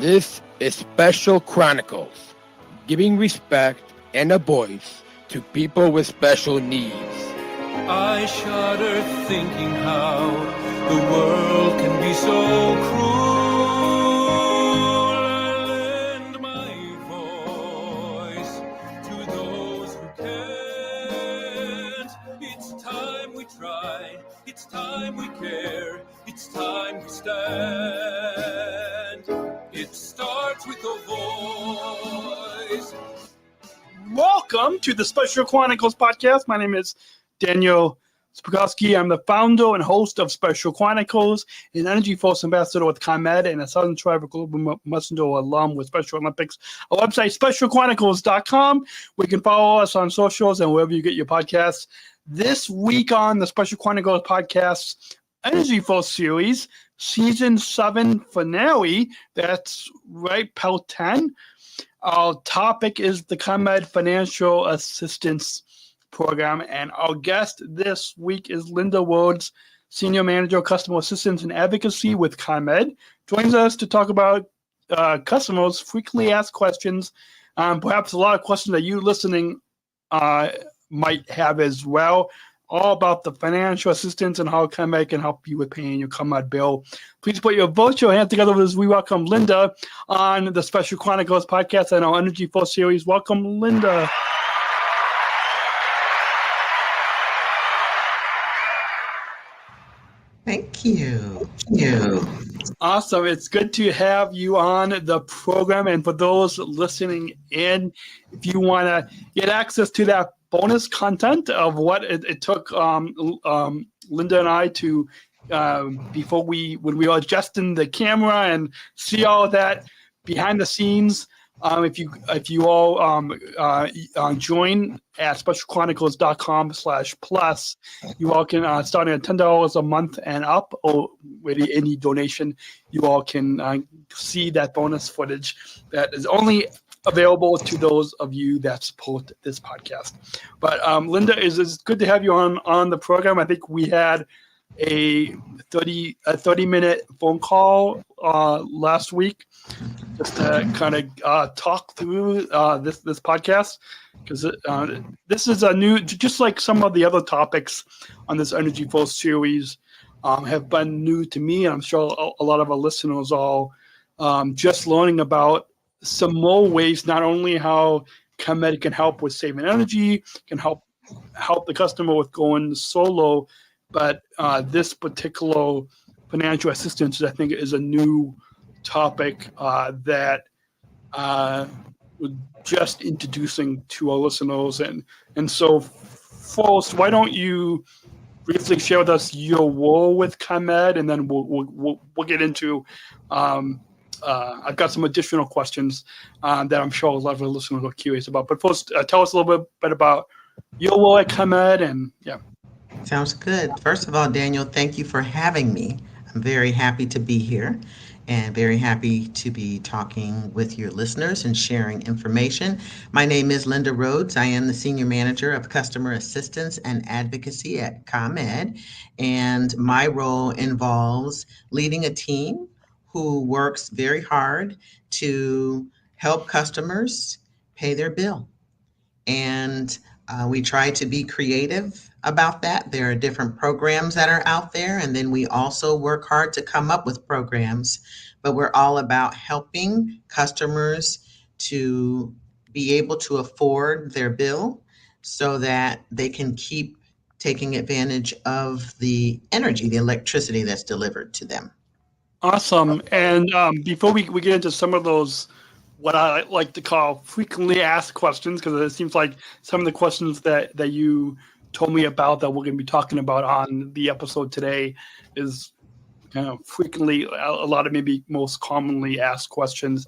This is Special Chronicles, giving respect and a voice to people with special needs. I shudder thinking how the world can be so cruel. I lend my voice to those who can't. It's time we try, it's time we care, it's time we stand. It starts with a voice. Welcome to the Special Chronicles podcast. My name is Daniel Smrokowski. I'm the founder and host of Special Chronicles, an EnergyForce ambassador with ComEd, and a Southern Tribal Global Messenger alum with Special Olympics. Our website, specialchronicles.com. We can follow us on socials and wherever you get your podcasts. This week on the Special Chronicles podcast, EnergyForce series, season 7 finale. That's right, Pt10. Our topic is the ComEd Financial Assistance Program, and our guest this week is Linda Rhodes, Senior Manager of Customer Assistance and Advocacy with ComEd. Joins us to talk about customers' frequently asked questions, perhaps a lot of questions that you listening might have as well, all about the financial assistance and how ComEd can help you with paying your ComEd bill. Please put your virtual hand together as we welcome Linda on the Special Chronicles podcast and our EnergyForce series. Welcome, Linda. Thank you. Awesome. It's good to have you on the program. And for those listening in, if you want to get access to that bonus content of what it took Linda and I to when we were adjusting the camera and see all of that behind the scenes. If you all join at specialchronicles.com/plus, you all can starting at $10 a month and up, or really any donation, you all can see that bonus footage that is only available to those of you that support this podcast. But Linda, it's good to have you on the program. I think we had a 30-minute phone call last week just to kind of talk through this podcast, because this is a new, just like some of the other topics on this EnergyForce series have been new to me, and I'm sure a lot of our listeners are just learning about some more ways, not only how ComEd can help with saving energy, can help the customer with going solo, but this particular financial assistance, I think, is a new topic that we're just introducing to our listeners. And so first, why don't you briefly share with us your role with ComEd, and then we'll get into I've got some additional questions that I'm sure a lot of our listeners are curious about. But first, tell us a little bit about your role at ComEd, and yeah. Sounds good. First of all, Daniel, thank you for having me. I'm very happy to be here and very happy to be talking with your listeners and sharing information. My name is Linda Rhodes. I am the Senior Manager of Customer Assistance and Advocacy at ComEd, and my role involves leading a team who works very hard to help customers pay their bill. And we try to be creative about that. There are different programs that are out there, and then we also work hard to come up with programs, but we're all about helping customers to be able to afford their bill so that they can keep taking advantage of the energy, the electricity that's delivered to them. Awesome. And before we get into some of those, what I like to call frequently asked questions, because it seems like some of the questions that you told me about that we're going to be talking about on the episode today is frequently a lot of maybe most commonly asked questions.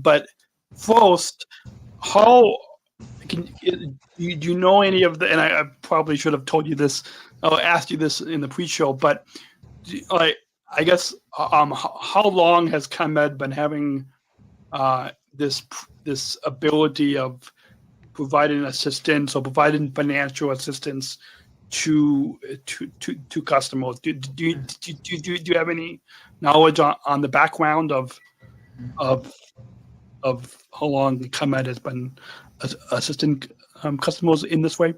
But first, how do you know any of the, and I probably should have told you this, or asked you this in the pre-show, but I guess how long has ComEd been having this ability of providing assistance or providing financial assistance to customers? Do you have any knowledge on the background of of how long ComEd has been assisting customers in this way?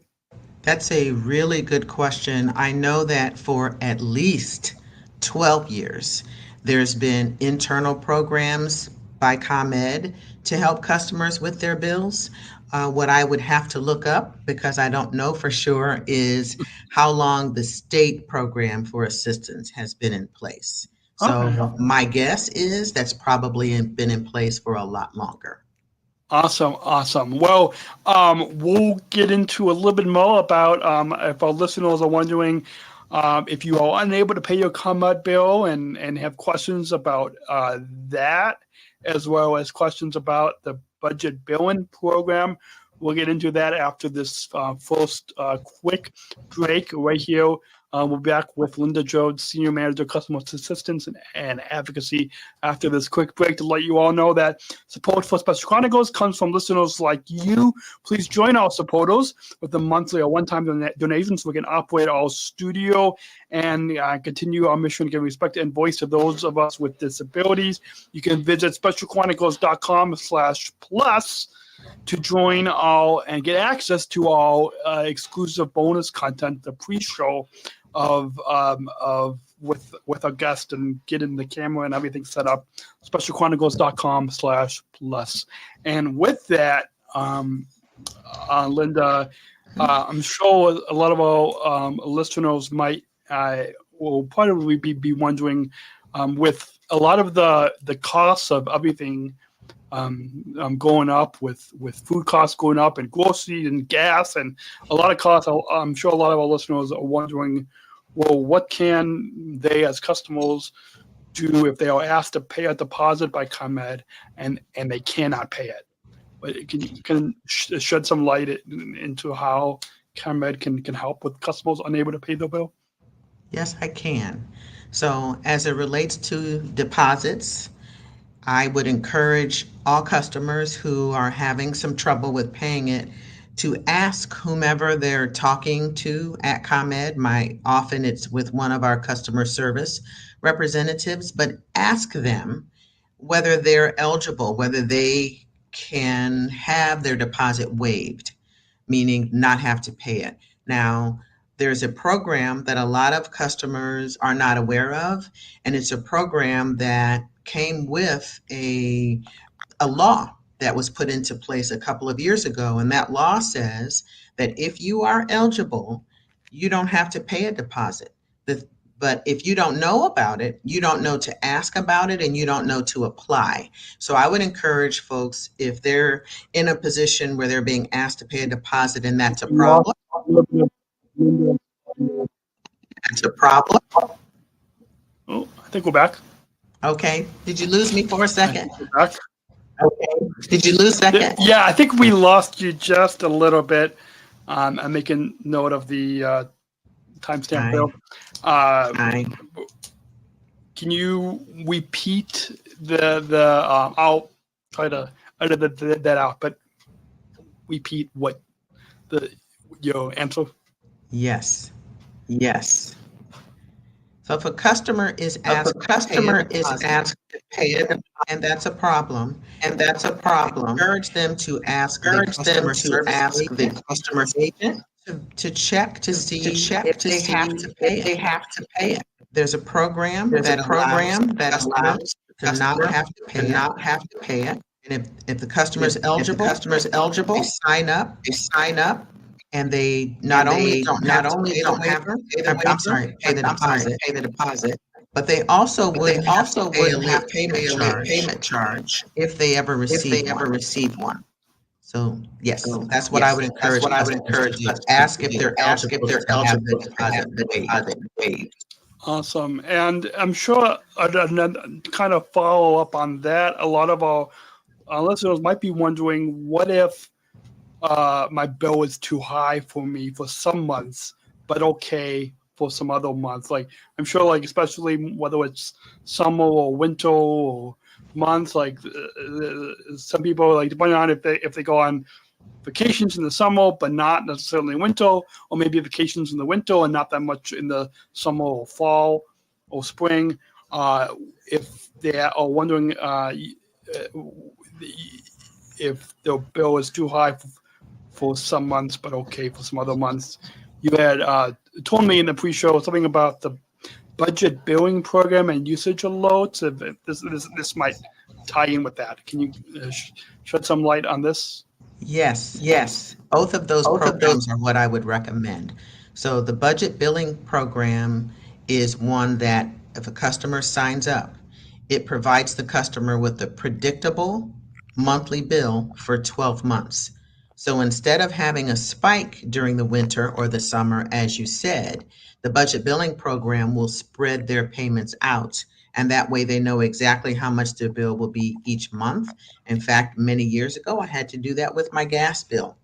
That's a really good question. I know that for at least 12 years, there's been internal programs by ComEd to help customers with their bills. What I would have to look up, because I don't know for sure, is how long the state program for assistance has been in place. Okay. So my guess is that's probably been in place for a lot longer. Awesome. Well, we'll get into a little bit more about if our listeners are wondering if you are unable to pay your ComEd bill and have questions about that, as well as questions about the budget billing program. We'll get into that after this first quick break right here. We'll be back with Linda Rhodes, Senior Manager, Customer Assistance and Advocacy, after this quick break to let you all know that support for Special Chronicles comes from listeners like you. Please join our supporters with a monthly or one-time donation so we can operate our studio and continue our mission to give respect and voice to those of us with disabilities. You can visit specialchronicles.com/plus to join all and get access to all exclusive bonus content, the pre-show of with our guest, and getting the camera and everything set up. Specialchronicles.com/plus. And with that, Linda, I'm sure a lot of our listeners will probably be wondering, with a lot of the costs of everything going up, with food costs going up and groceries and gas and a lot of costs. I'm sure a lot of our listeners are wondering, well, what can they as customers do if they are asked to pay a deposit by ComEd and they cannot pay it? But can shed some light into how ComEd can help with customers unable to pay their bill? Yes, I can. So as it relates to deposits, I would encourage all customers who are having some trouble with paying it to ask whomever they're talking to at ComEd. Often it's with one of our customer service representatives, but ask them whether they're eligible, whether they can have their deposit waived, meaning not have to pay it. Now, there's a program that a lot of customers are not aware of, and it's a program that came with a law that was put into place a couple of years ago. And that law says that if you are eligible, you don't have to pay a deposit. But if you don't know about it, you don't know to ask about it, and you don't know to apply. So I would encourage folks, if they're in a position where they're being asked to pay a deposit and that's a problem, Oh, I think we're back. Okay. Did you lose me for a second? We're back. Okay. Did you lose a second? Yeah, I think we lost you just a little bit. I'm making note of the timestamp there. Can you repeat the I'll try to edit that out, but repeat what your answer? Yes. So if a customer is asked to pay it, and that's a problem, encourage them to ask the customer agent to check to see if they have to pay it. There's a program that allows to not have to pay it. And if the customer is eligible, they sign up. And they not only don't have to pay the deposit, but they also would have to pay a late payment charge if they ever receive one. So yes, that's what I would encourage. Ask if they're eligible to have the deposit waived. Awesome. And I'm sure kind of follow up on that, a lot of our listeners might be wondering, what if my bill is too high for me for some months, but okay for some other months? Like, I'm sure, like, especially whether it's summer or winter or months, like some people, like, depending on if they go on vacations in the summer but not necessarily in winter, or maybe vacations in the winter and not that much in the summer or fall or spring, if they are wondering if the bill is too high for some months, but okay for some other months. You had told me in the pre-show something about the budget billing program and usage alerts. If this might tie in with that. Can you shed some light on this? Yes, yes. Both of those programs are what I would recommend. So the budget billing program is one that if a customer signs up, it provides the customer with a predictable monthly bill for 12 months. So instead of having a spike during the winter or the summer, as you said, the budget billing program will spread their payments out. And that way they know exactly how much their bill will be each month. In fact, many years ago, I had to do that with my gas bill.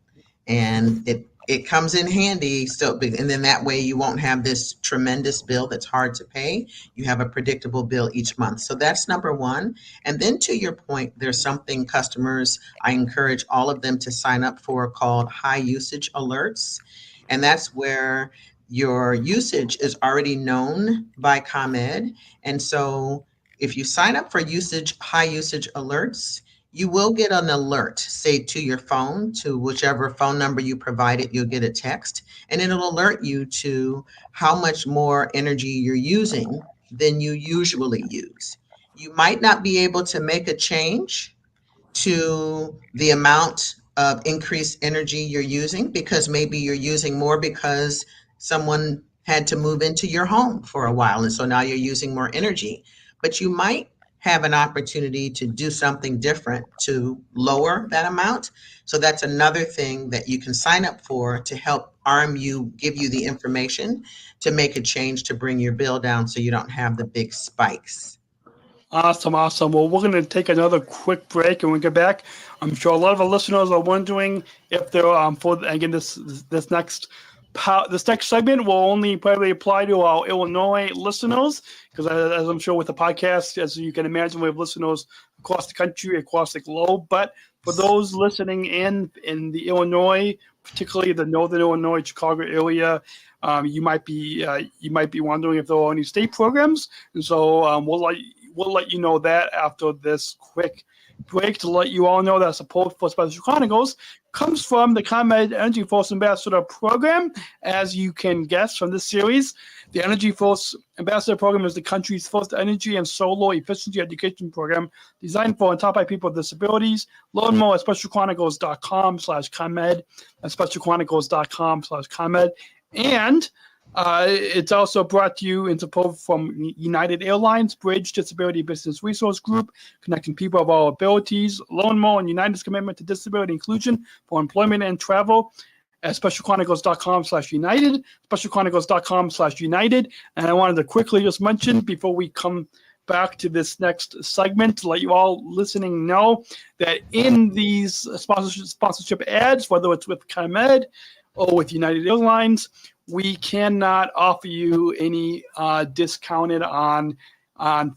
And it comes in handy. So, and then that way you won't have this tremendous bill that's hard to pay. You have a predictable bill each month. So that's number one. And then to your point, there's something customers, I encourage all of them to sign up for called high usage alerts. And that's where your usage is already known by ComEd. And so if you sign up for high usage alerts, you will get an alert, say to your phone, to whichever phone number you provided, you'll get a text, and it'll alert you to how much more energy you're using than you usually use. You might not be able to make a change to the amount of increased energy you're using because maybe you're using more because someone had to move into your home for a while, and so now you're using more energy. But you might have an opportunity to do something different to lower that amount. So that's another thing that you can sign up for to help arm you, give you the information to make a change to bring your bill down so you don't have the big spikes. Awesome. Well, we're going to take another quick break, and when we get back, I'm sure a lot of our listeners are wondering if they're this next segment will only probably apply to our Illinois listeners, because as I'm sure with the podcast, as you can imagine, we have listeners across the country, across the globe. But for those listening in the Illinois, particularly the Northern Illinois, Chicago area, you might be wondering if there are any state programs, and so we'll let you know that after this quick break, to let you all know that support for Special Chronicles comes from the ComEd EnergyForce Ambassador Program. As you can guess from this series, the EnergyForce Ambassador Program is the country's first energy and solar efficiency education program designed for and taught by people with disabilities. Learn more at specialchronicles.com/ComEd. That's specialchronicles.com/ComEd. And it's also brought to you in support from United Airlines Bridge Disability Business Resource Group, connecting people of all abilities. Learn more on United's commitment to disability inclusion for employment and travel at specialchronicles.com/United, specialchronicles.com/United. And I wanted to quickly just mention before we come back to this next segment to let you all listening know that in these sponsorship ads, whether it's with ComEd or with United Airlines, we cannot offer you any discounted on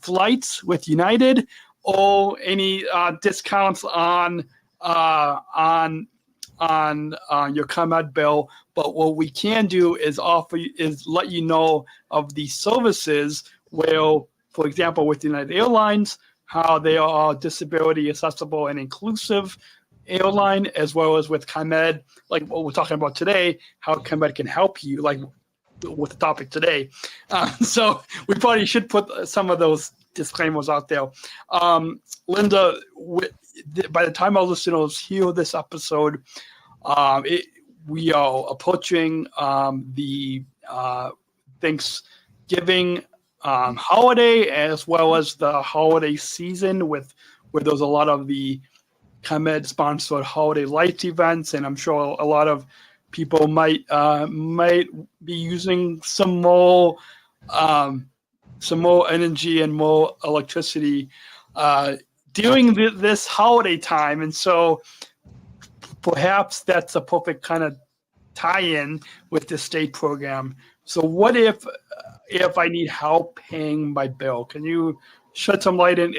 flights with United or any discounts on your ComEd bill. But what we can do is let you know of the services where, for example, with United Airlines, how they are disability accessible and inclusive airline, as well as with ComEd, like what we're talking about today, how ComEd can help you, like with the topic today. So we probably should put some of those disclaimers out there. Linda, by the time our listeners hear this episode, we are approaching the Thanksgiving holiday, as well as the holiday season, where there's a lot of the ComEd sponsored holiday lights events, and I'm sure a lot of people might be using some more energy and more electricity during this holiday time, and so perhaps that's a perfect kind of tie-in with the state program. So what if I need help paying my bill? Can you shed some light in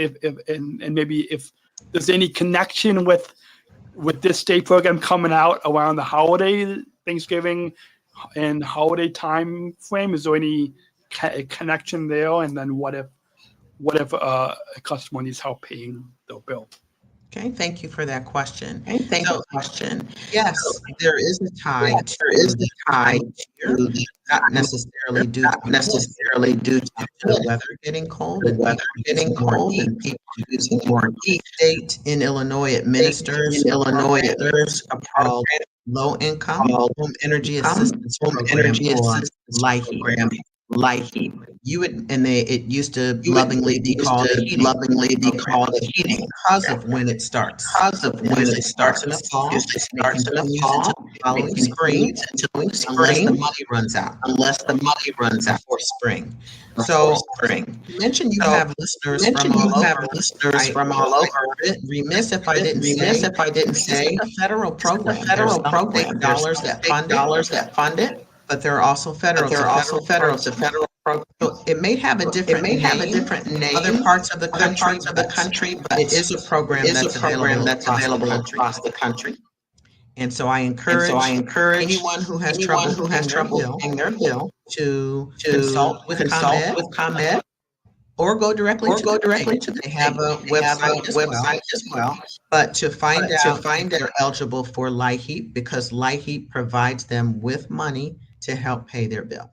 and maybe if there's any connection with this state program coming out around the holiday, Thanksgiving and holiday time frame? Is there any connection there? And then what if a customer needs help paying their bill? Okay, thank you for that question. Okay, thank you So, for the question. yes, there is a tie Yes, to there is the a time tie of year, to the not time of necessarily year, due to not necessarily due to the weather getting cold the and weather people getting using more cold heat. and people using more heat. State in Illinois State administers in a Illinois program administers a called program Low Income called Home Energy Assistance Home Program, Energy or Assistance LIHEAP. Program, LIHEAP. It used to You would lovingly it be used called a to heating lovingly be program called a heating because program of when it starts. because So of it when usually it starts in the starts. It fall usually and it starts in the continues until fall the and it following spring, continues until unless the spring, money runs out unless the money runs out before spring. before So spring. you mentioned you So have you listeners from mentioned you all have over. listeners I from all over. remiss if I I'd didn't be remiss say if I didn't this is say a federal this is a program. There are federal some state program. There's dollars some that state fund it, dollars that fund it, but there are also federal. but there It's a are also federal federal. It's a program. federal program. So it may have a It different may have a name, different other name, parts of the other country, parts of the but country, it but is a it program is a that's program available that's across the available country. across the country. And so I And so I encourage encourage anyone who has anyone trouble who has paying their trouble bill paying their bill to to consult with consult ComEd with ComEd or go directly or to go the state. directly to the They have state. a They have a website as well. website as well. But to find But to out if find out, they're eligible for LIHEAP, because LIHEAP provides them with money to help pay their bill.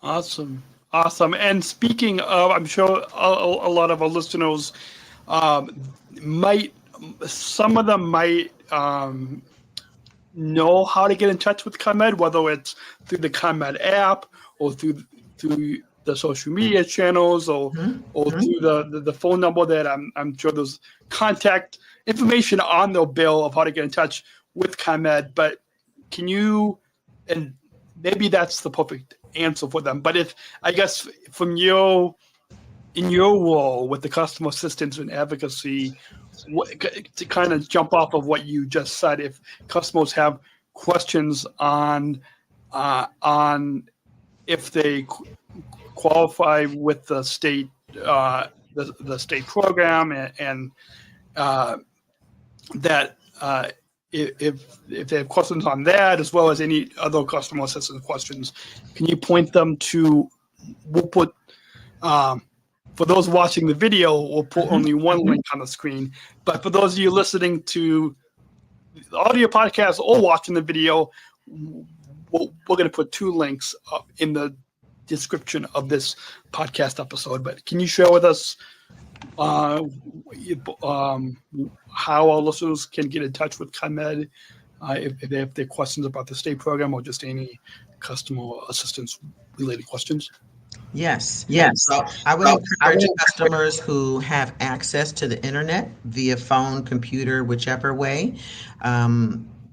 Awesome. Awesome. And speaking of, I'm sure a lot of our listeners um, might, some of them might know how to get in touch with ComEd, whether it's through the ComEd app or through the social media channels or through the phone number that I'm sure there's contact information on their bill of how to get in touch with ComEd. But can you, and maybe that's the perfect answer for them. But if, I guess, from in your role with the customer assistance and advocacy, to kind of jump off of what you just said, if customers have questions on if they qualify with the state the state program and that if they have questions on that as well as any other customer assistance questions, can you point them to? We'll put for those watching the video, we'll put only one link on the screen. But for those of you listening to the audio podcast or watching the video, we're going to put two links in the description of this podcast episode. But can you share with us how our listeners can get in touch with ComEd if they have their questions about the state program or just any customer assistance related questions? Yes. yes. So I would So I encourage would customers who have access to the internet via phone, computer, whichever way,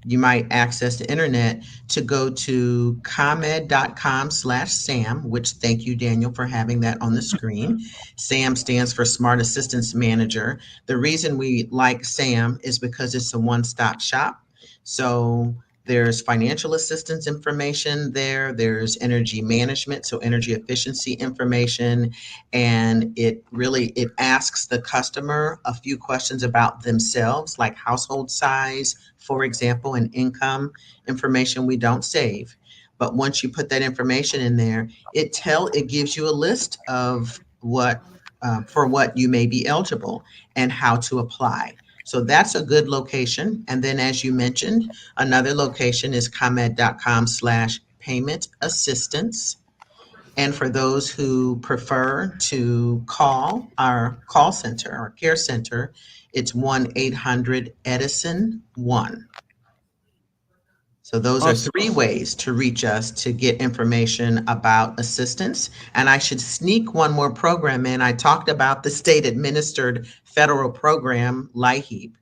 you might access the internet to go to comed.com/SAM, which thank you, Daniel, for having that on the screen. SAM stands for Smart Assistance Manager. The reason we like SAM is because it's a one-stop shop. So there's financial assistance information there. There's energy management, so energy efficiency information, and it asks the customer a few questions about themselves, like household size, for example, and income information we don't save. But once you put that information in there, it gives you a list of what for what you may be eligible and how to apply. So that's a good location. And then, as you mentioned, another location is comed.com/payment assistance. And for those who prefer to call our call center, our care center, it's 1-800-EDISON-1. So those are Awesome. three ways to reach us to get information about assistance. And I should sneak one more program in. I talked about the state administered federal program, LIHEAP,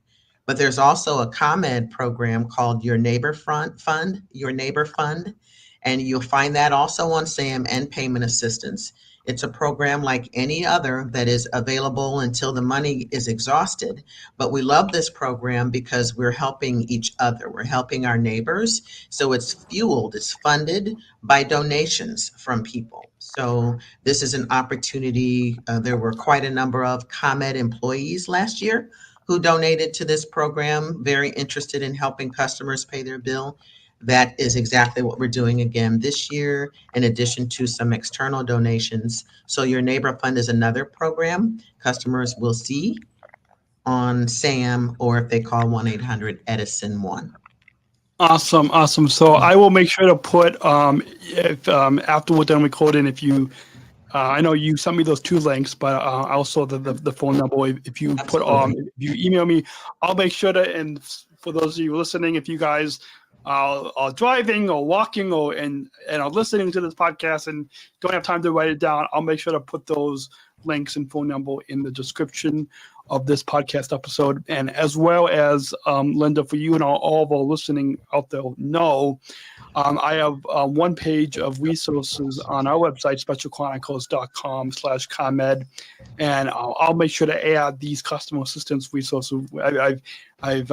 but there's also a ComEd program called Your Neighbor Fund, Your Neighbor Fund, and you'll find that also on SAM and Payment Assistance. It's a program like any other that is available until the money is exhausted. But we love this program because we're helping each other. We're helping our neighbors. So it's funded by donations from people. So this is an opportunity. There were quite a number of ComEd employees last year who donated to this program, very interested in helping customers pay their bill. That is exactly what we're doing again this year, in addition to some external donations. So Your Neighbor Fund is another program customers will see on SAM or if they call 1-800-EDISON-1. Awesome. So I will make sure to put if after we're done recording, if you I know you sent me those 2 links, but also the phone number. If you put Absolutely. if you email me, I'll make sure to. And for those of you listening, if you guys are driving or walking and are listening to this podcast and don't have time to write it down, I'll make sure to put those links and phone number in the description of this podcast episode. And as well as Linda, for you and all of our listening out there know, I have one page of resources on our website, specialchronicles.com/ComEd, and I'll make sure to add these customer assistance resources. I've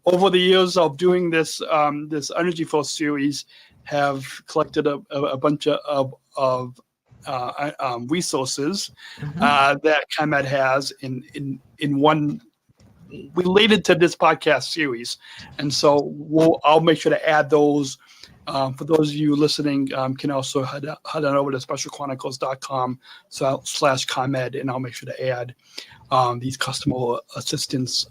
over the years of doing this this EnergyForce series, have collected a bunch of resources that ComEd has in one related to this podcast series, and so I'll make sure to add those. For those of you listening, can also head on over to specialchronicles.com/ComEd, and I'll make sure to add these customer assistance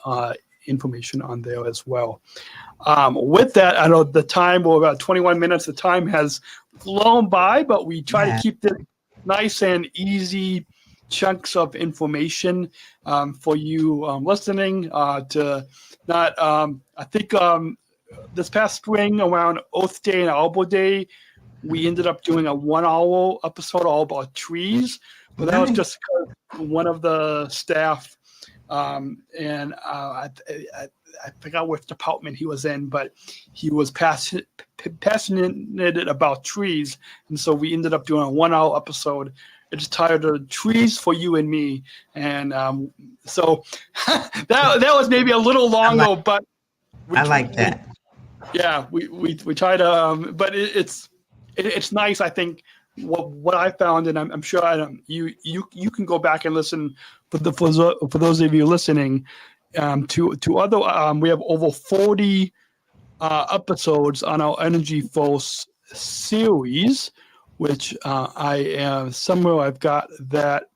information on there as well. With that, I know the time, we're about 21 minutes. The time has flown by, but we try to keep it nice and easy chunks of information for you listening to not, I think this past spring around Oath Day and Arbor Day, we ended up doing a 1-hour episode all about trees, but that was just one of the staff, and I forgot which department he was in, but he was passionate about trees, and so we ended up doing a 1-hour episode. It's titled "Trees for You and Me," and so that was maybe a little longer, but I like that. Yeah, we try to, but it's nice. I think what I found, and I'm sure you can go back and listen for those of you listening to other. We have over 40 episodes on our Energy-Force series, which I am somewhere. I've got that.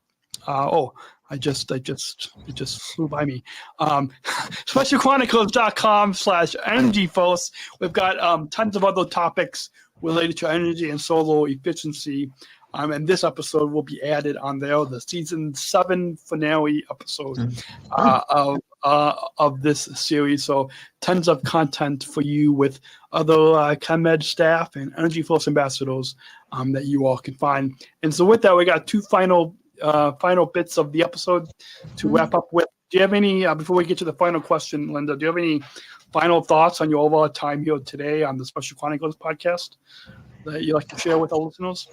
It just flew by me. Specialchronicles.com/EnergyForce. We've got tons of other topics related to energy and solar efficiency. And this episode will be added on there, the season 7 finale episode of this series. So tons of content for you with other ComEd staff and EnergyForce ambassadors that you all can find. And so with that, we got 2 final bits of the episode to wrap up with. Do you have any, before we get to the final question, Linda, do you have any final thoughts on your overall time here today on the Special Chronicles podcast that you'd like to share with our listeners?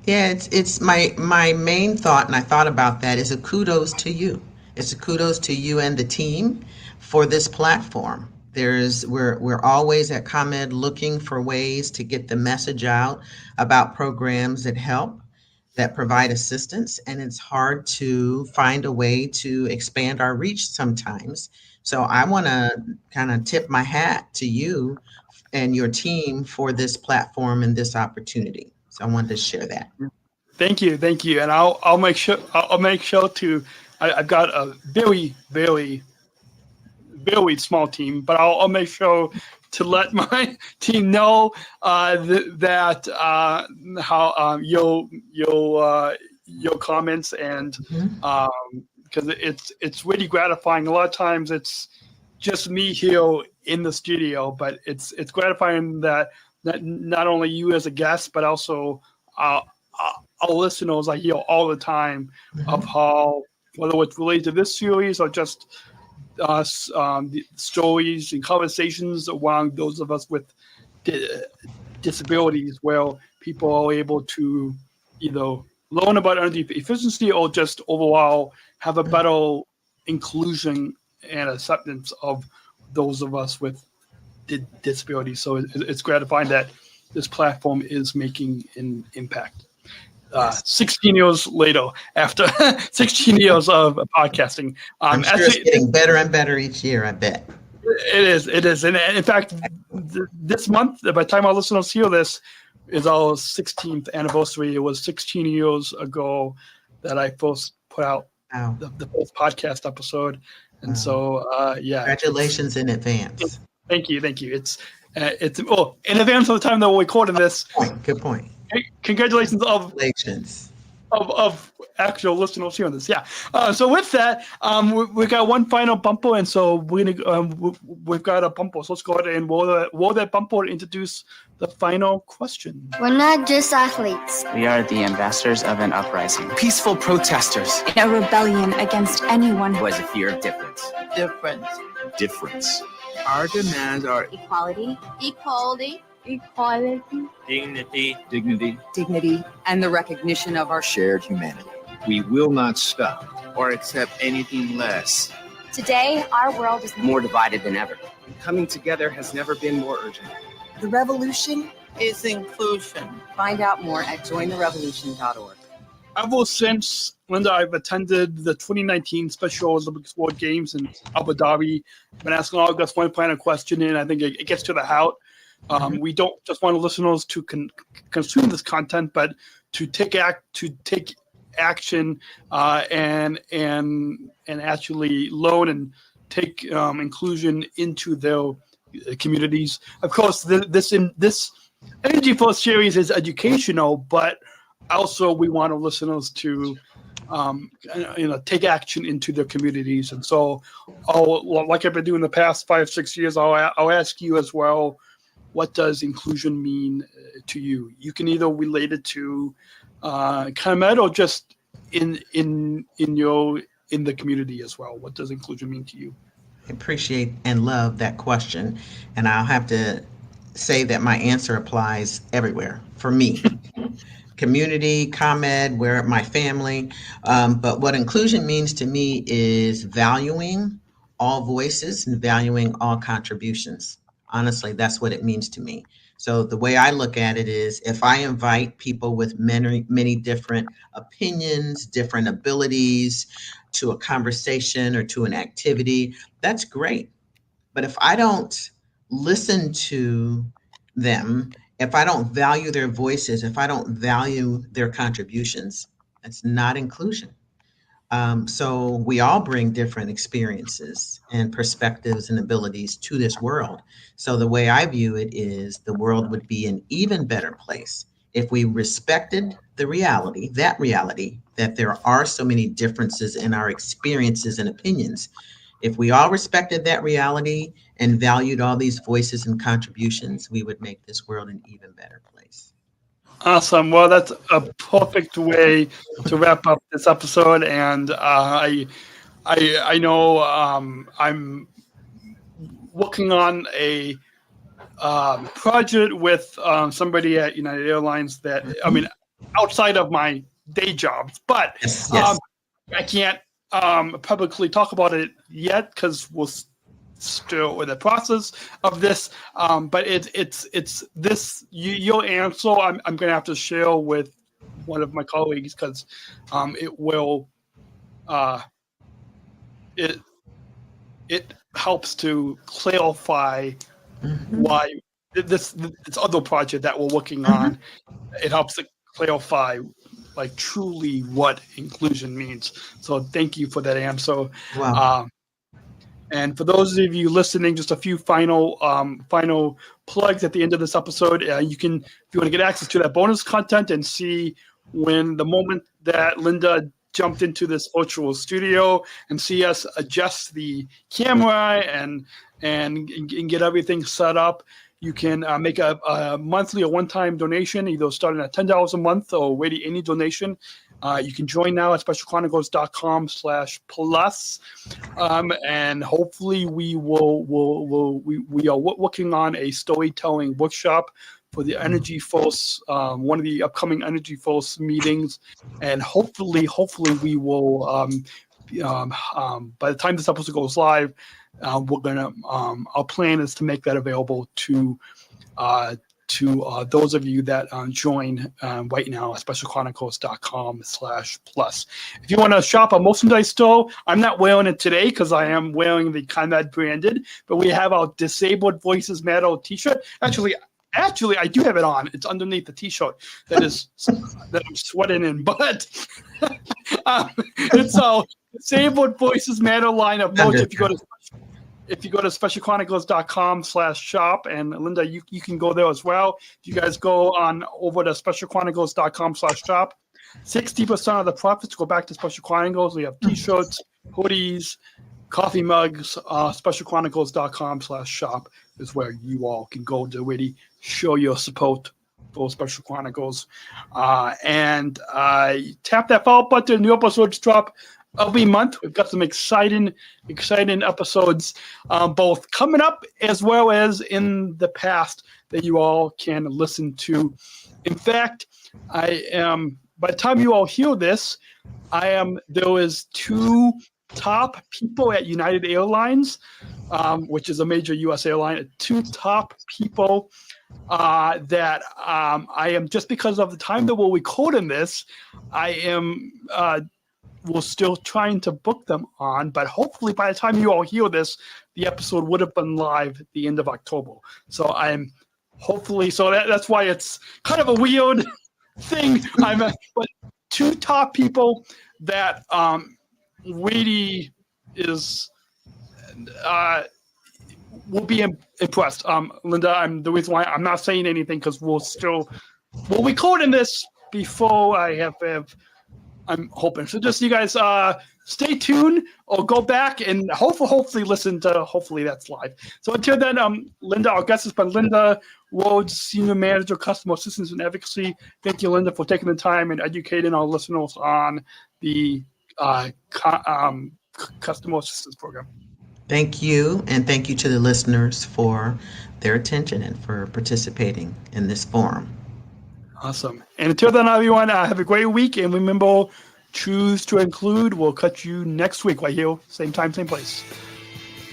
Yeah, it's my main thought, and I thought about that, is a kudos to you. It's a kudos to you and the team for this platform. We're always at ComEd looking for ways to get the message out about programs that help, that provide assistance, and it's hard to find a way to expand our reach sometimes. So I want to kind of tip my hat to you and your team for this platform and this opportunity. So I wanted to share that. Thank you, and I'll make sure to. I've got a very, very, very small team, but I'll make sure to let my team know that how your comments, and because it's really gratifying. A lot of times it's just me here in the studio, but it's gratifying that not only you as a guest, but also our listeners I hear all the time of how, whether it's related to this series or just the stories and conversations around those of us with disabilities, where people are able to either learn about energy efficiency or just overall have a better inclusion and acceptance of those of us with disabilities. So it's gratifying that this platform is making an impact. 16 years later, after 16 years of podcasting. I'm sure it's getting better and better each year, I bet. It is. And in fact, this month, by the time our listeners hear this, is our 16th anniversary. It was 16 years ago that I first put out the first podcast episode. And so, Congratulations in advance. Thank you. It's in advance of the time that we're recording this. Good point. Congratulations Congratulations. of actual listeners hearing this. Yeah. So with that, we got one final bumper, and so we've got a bumper. So let's go ahead and roll that bumper and introduce the final question. We're not just athletes. We are the ambassadors of an uprising. Peaceful protesters. A rebellion against anyone Who has a fear of difference. Difference. Our demands are equality, Dignity. And the recognition of our Shared humanity. We will not stop. or accept anything less. Today, our world is More divided than ever. Coming together has never been more urgent. The revolution. is inclusion. Find out more at jointherevolution.org. Ever since, Linda, I've attended the 2019 Special Olympics World Games in Abu Dhabi. I've been asking all this one final question, and I think it gets to the heart. We don't just want listeners to consume this content, but to take action and actually learn and take inclusion into their communities. Of course, this EnergyForce series is educational, but also we want our listeners to take action into their communities. And so, like I've been doing the past 5-6 years, I'll ask you as well, what does inclusion mean to you? You can either relate it to ComEd or just in the community as well. What does inclusion mean to you? I appreciate and love that question. And I'll have to say that my answer applies everywhere for me. Community, ComEd, where my family. But what inclusion means to me is valuing all voices and valuing all contributions. Honestly, that's what it means to me. So the way I look at it is, if I invite people with many different opinions, different abilities to a conversation or to an activity, that's great. But if I don't listen to them, if I don't value their voices, if I don't value their contributions, that's not inclusion. So we all bring different experiences and perspectives and abilities to this world. So the way I view it is, the world would be an even better place if we respected the reality that there are so many differences in our experiences and opinions. If we all respected that reality and valued all these voices and contributions, we would make this world an even better place. Awesome. Well, that's a perfect way to wrap up this episode. And I know I'm working on a project with somebody at United Airlines that, I mean, outside of my day jobs, but Yes. I can't publicly talk about it yet because we're still in the process of this. But it's this your answer. I'm going to have to share with one of my colleagues because it will it helps to clarify why this other project that we're working on. It helps to clarify like truly what inclusion means. So thank you for that answer. Wow. And for those of you listening, just a few final plugs at the end of this episode. You can, if you want to get access to that bonus content and see when the moment that Linda jumped into this virtual studio and see us adjust the camera and get everything set up, you can make a monthly or one-time donation, either starting at $10 a month or really any donation. You can join now at specialchronicles.com/plus. And hopefully we are working on a storytelling workshop for the EnergyForce, one of the upcoming EnergyForce meetings. And hopefully we will, by the time this episode goes live, we're gonna. Our plan is to make that available to those of you that join right now at specialchronicles.com/plus. If you want to shop a merchandise store, I'm not wearing it today because I am wearing the ComEd branded, but we have our Disabled Voices Matter t-shirt. Actually, Actually, I do have it on. It's underneath the T-shirt that I'm sweating in. But it's a Disabled Voices Matter line of merch. If you go to specialchronicles.com/shop, and Linda, you can go there as well. If you guys go on over to specialchronicles.com/shop, 60% of the profits go back to Special Chronicles. We have T-shirts, hoodies, coffee mugs. Specialchronicles.com/shop is where you all can go to really show your support for Special Chronicles. And tap that follow button. New episodes drop every month. We've got some exciting episodes, both coming up as well as in the past that you all can listen to. In fact, by the time you all hear this, there was 2 top people at United Airlines, which is a major U.S. airline. 2 top people that I am, just because of the time that we're recording this, we're still trying to book them on, but hopefully by the time you all hear this, the episode would have been live at the end of October. So that's why it's kind of a weird thing. But 2 top people that really will be impressed. Linda, the reason why I'm not saying anything because we're recording this before I have I'm hoping. So just you guys stay tuned or go back and hopefully listen to, hopefully that's live. So until then, Linda, our guest has been Linda Rhodes, Senior Manager, Customer Assistance and Advocacy. Thank you, Linda, for taking the time and educating our listeners on the Customer Assistance Program. Thank you, and thank you to the listeners for their attention and for participating in this forum. Awesome. And until then, everyone, have a great week. And remember, choose to include. We'll catch you next week right here, same time, same place.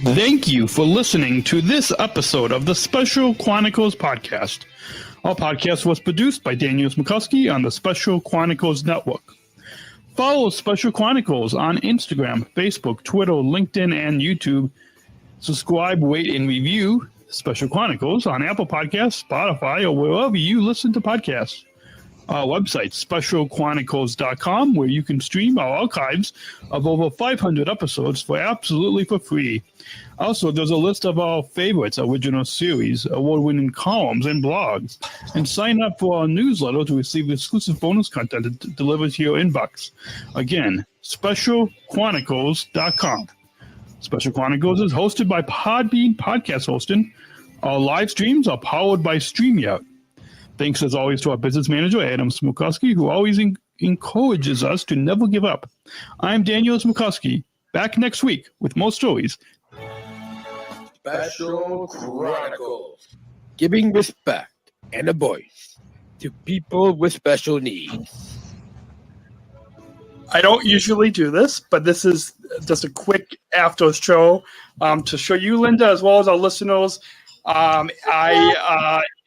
Thank you for listening to this episode of the Special Chronicles podcast. Our podcast was produced by Daniel Smrokowski on the Special Chronicles Network. Follow Special Chronicles on Instagram, Facebook, Twitter, LinkedIn, and YouTube. Subscribe, rate, and review Special Chronicles on Apple Podcasts, Spotify, or wherever you listen to podcasts. Our website, specialchronicles.com, where you can stream our archives of over 500 episodes absolutely for free. Also, there's a list of our favorites, original series, award-winning columns, and blogs. And sign up for our newsletter to receive exclusive bonus content delivered to your inbox. Again, specialchronicles.com. Special Chronicles is hosted by Podbean Podcast Hosting. Our live streams are powered by StreamYard. Thanks as always to our business manager, Adam Smrokowski, who always encourages us to never give up. I'm Daniel Smrokowski, back next week with more stories. Special Chronicles, giving respect and a voice to people with special needs. I don't usually do this, but this is just a quick after show to show you, Linda, as well as our listeners. I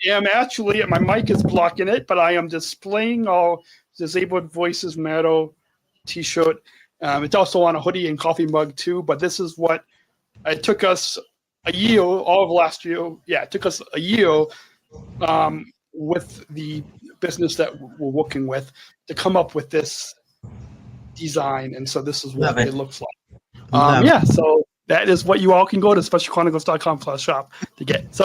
am actually, my mic is blocking it, but I am displaying our Disabled Voices Matter t-shirt. It's also on a hoodie and coffee mug too, but this is what it took us a year, all of last year. Yeah, it took us a year with the business that we're working with to come up with this design. And so this is what it looks like. So that is what you all can go to specialchronicles.com/shop to get. So